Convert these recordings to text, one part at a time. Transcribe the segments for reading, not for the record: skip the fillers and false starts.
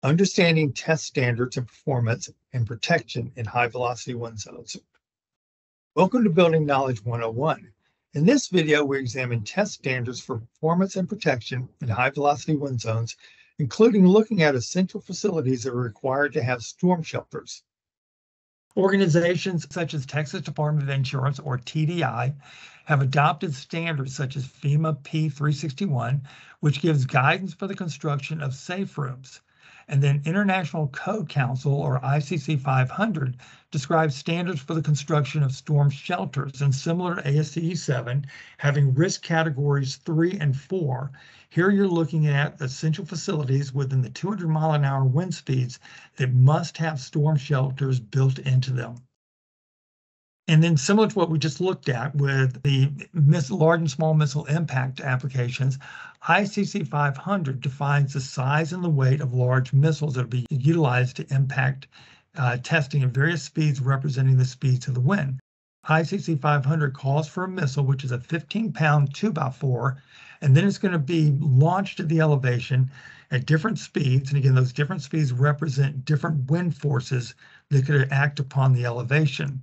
Understanding test standards and performance and protection in high-velocity wind zones. Welcome to Building Knowledge 101. In this video, we examine test standards for performance and protection in high-velocity wind zones, including looking at essential facilities that are required to have storm shelters. Organizations such as Texas Department of Insurance, or TDI, have adopted standards such as FEMA P361, which gives guidance for the construction of safe rooms. And then International Code Council, or ICC 500, describes standards for the construction of storm shelters, and similar to ASCE 7, having risk categories 3 and 4. Here you're looking at essential facilities within the 200-mile-an-hour wind speeds that must have storm shelters built into them. And then similar to what we just looked at with the large and small missile impact applications, ICC 500 defines the size and the weight of large missiles that will be utilized to impact testing at various speeds representing the speeds of the wind. ICC 500 calls for a missile, which is a 15-pound 2x4, and then it's going to be launched at the elevation at different speeds. And again, those different speeds represent different wind forces that could act upon the elevation.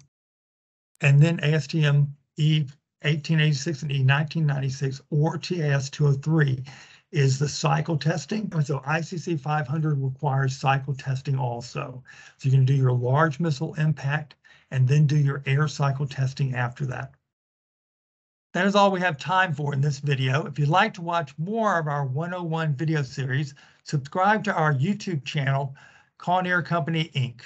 And then ASTM E1886 and E1996 or TAS 203 is the cycle testing. And so ICC 500 requires cycle testing also. So you can do your large missile impact and then do your air cycle testing after that. That is all we have time for in this video. If you'd like to watch more of our 101 video series, subscribe to our YouTube channel, Kawneer Company, Inc.